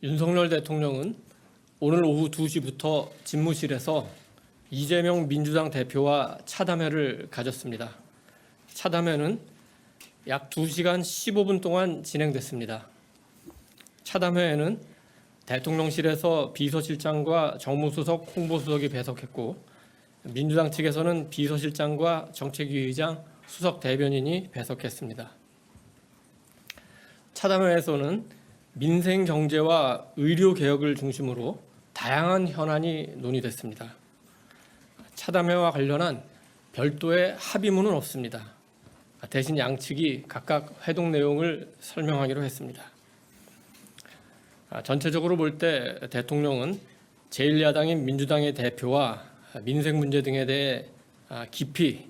윤석열 대통령은 오늘 오후 2시부터 집무실에서 이재명 민주당 대표와 차담회를 가졌습니다. 차담회는 약 2시간 15분 동안 진행됐습니다. 차담회에는 대통령실에서 비서실장과 정무수석, 홍보수석이 배석했고 민주당 측에서는 비서실장과 정책위의장, 수석 대변인이 배석했습니다. 차담회에서는 민생 경제와 의료 개혁을 중심으로 다양한 현안이 논의됐습니다. 차담회와 관련한 별도의 합의문은 없습니다. 대신 양측이 각각 회동 내용을 설명하기로 했습니다. 전체적으로 볼 때 대통령은 제1야당인 민주당의 대표와 민생 문제 등에 대해 깊이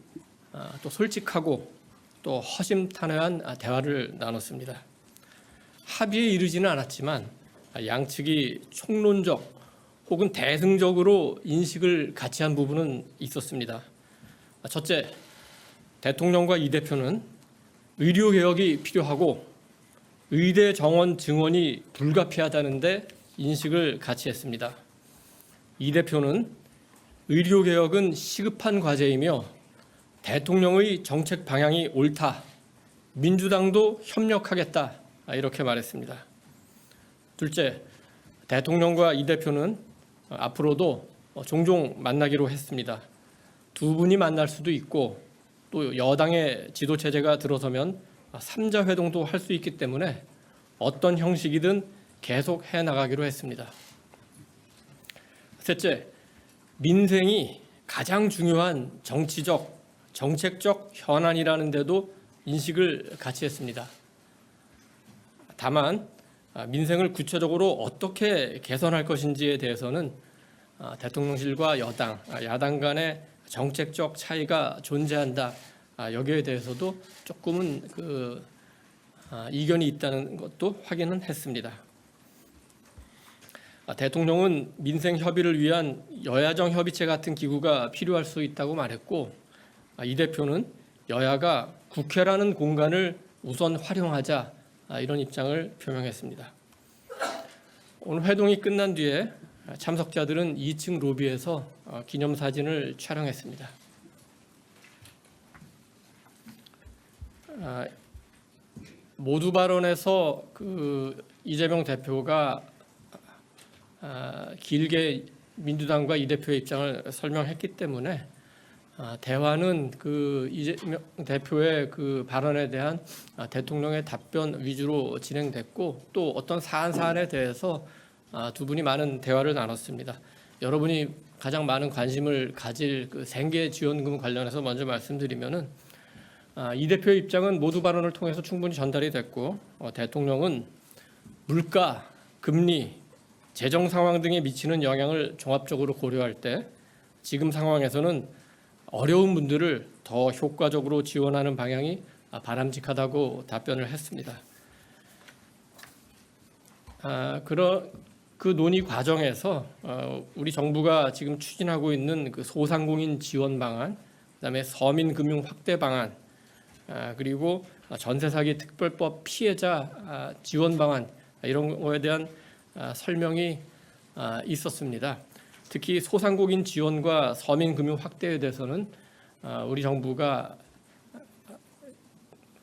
또 솔직하고 또 허심탄회한 대화를 나눴습니다. 합의에 이르지는 않았지만 양측이 총론적 혹은 대승적으로 인식을 같이 한 부분은 있었습니다. 첫째, 대통령과 이 대표는 의료개혁이 필요하고 의대 정원 증원이 불가피하다는데 인식을 같이 했습니다. 이 대표는 의료개혁은 시급한 과제이며 대통령의 정책 방향이 옳다. 민주당도 협력하겠다. 이렇게 말했습니다. 둘째, 대통령과 이 대표는 앞으로도 종종 만나기로 했습니다. 두 분이 만날 수도 있고 또 여당의 지도체제가 들어서면 3자 회동도 할 수 있기 때문에 어떤 형식이든 계속 해나가기로 했습니다. 셋째, 민생이 가장 중요한 정치적, 정책적 현안이라는 데도 인식을 같이 했습니다. 다만 민생을 구체적으로 어떻게 개선할 것인지에 대해서는 대통령실과 여당, 야당 간의 정책적 차이가 존재한다. 여기에 대해서도 조금은 이견이 있다는 것도 확인은 했습니다. 대통령은 민생 협의를 위한 여야정 협의체 같은 기구가 필요할 수 있다고 말했고 이 대표는 여야가 국회라는 공간을 우선 활용하자 이런 입장을 표명했습니다. 오늘 회동이 끝난 뒤에 참석자들은 2층 로비에서 기념사진을 촬영했습니다. 모두 발언에서 이재명 대표가 길게 민주당과 이 대표의 입장을 설명했기 때문에 대화는 이재명 대표의 발언에 대한 대통령의 답변 위주로 진행됐고 또 어떤 사안에 대해서 두 분이 많은 대화를 나눴습니다. 여러분이 가장 많은 관심을 가질 생계 지원금 관련해서 먼저 말씀드리면은 이 대표의 입장은 모두 발언을 통해서 충분히 전달이 됐고 대통령은 물가, 금리, 재정 상황 등에 미치는 영향을 종합적으로 고려할 때 지금 상황에서는 어려운 분들을 더 효과적으로 지원하는 방향이 바람직하다고 답변을 했습니다. 그 논의 과정에서 우리 정부가 지금 추진하고 있는 소상공인 지원 방안, 그다음에 서민 금융 확대 방안, 그리고 전세 사기 특별법 피해자 지원 방안 이런 거에 대한 설명이 있었습니다. 특히 소상공인 지원과 서민 금융 확대에 대해서는 우리 정부가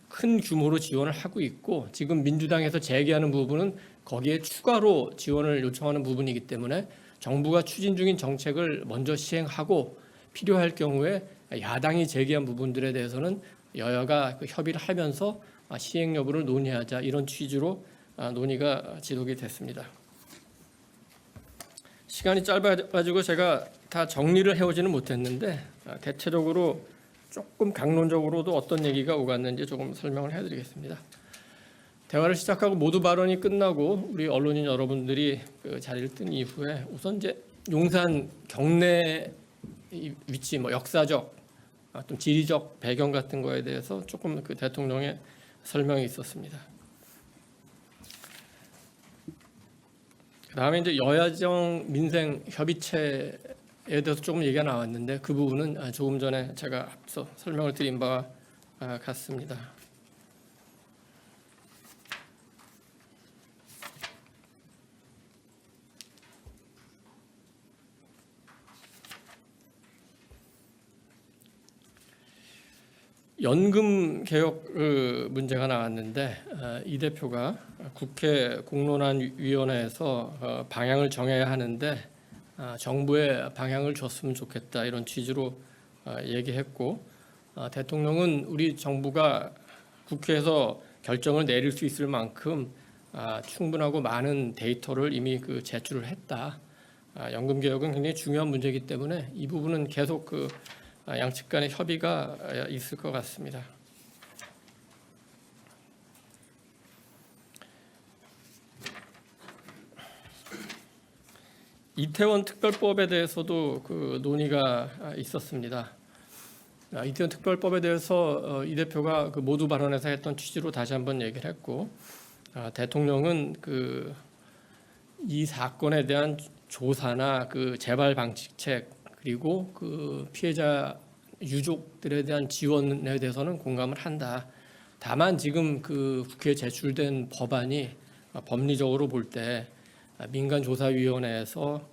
큰 규모로 지원을 하고 있고 지금 민주당에서 제기하는 부분은 거기에 추가로 지원을 요청하는 부분이기 때문에 정부가 추진 중인 정책을 먼저 시행하고 필요할 경우에 야당이 제기한 부분들에 대해서는 여야가 협의를 하면서 시행 여부를 논의하자 이런 취지로 논의가 지속이 됐습니다. 시간이 짧아가지고 제가 다 정리를 해오지는 못했는데 대체적으로 조금 강론적으로도 어떤 얘기가 오갔는지 조금 설명을 해드리겠습니다. 대화를 시작하고 모두 발언이 끝나고 우리 언론인 여러분들이 자리를 뜬 이후에 우선 이제 용산 경내 위치, 역사적, 좀 지리적 배경 같은 거에 대해서 조금 대통령의 설명이 있었습니다. 그다음에 이제 여야정 민생 협의체에 대해서 조금 얘기가 나왔는데 그 부분은 조금 전에 제가 앞서 설명을 드린 바와 같습니다. 연금 개혁 문제가 나왔는데 이 대표가 국회 공론화위원회에서 방향을 정해야 하는데 정부의 방향을 줬으면 좋겠다 이런 취지로 얘기했고, 대통령은 우리 정부가 국회에서 결정을 내릴 수 있을 만큼 충분하고 많은 데이터를 이미 제출을 했다. 연금 개혁은 굉장히 중요한 문제이기 때문에 이 부분은 계속 양측 간의 협의가 있을 것 같습니다. 이태원 특별법에 대해서도 논의가 있었습니다. 이태원 특별법에 대해서 이 대표가 모두 발언에서 했던 취지로 다시 한번 얘기를 했고, 대통령은 이 사건에 대한 조사나 재발 방지책 그리고 피해자 유족들에 대한 지원에 대해서는 공감을 한다. 다만 지금 국회에 제출된 법안이 법리적으로 볼 때 민간조사위원회에서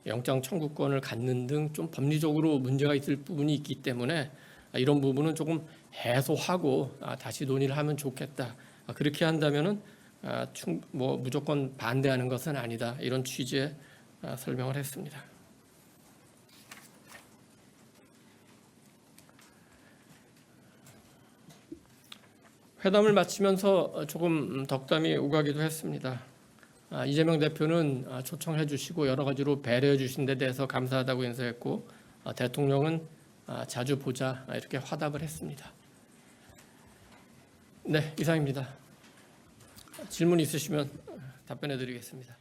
영장 청구권을 갖는 등 좀 법리적으로 문제가 있을 부분이 있기 때문에 이런 부분은 조금 해소하고 다시 논의를 하면 좋겠다. 그렇게 한다면은 무조건 반대하는 것은 아니다. 이런 취지의 설명을 했습니다. 회담을 마치면서 조금 덕담이 오가기도 했습니다. 이재명 대표는 초청해 주시고 여러 가지로 배려해 주신 데 대해서 감사하다고 인사했고, 대통령은 자주 보자 이렇게 화답을 했습니다. 네, 이상입니다. 질문 있으시면 답변해 드리겠습니다.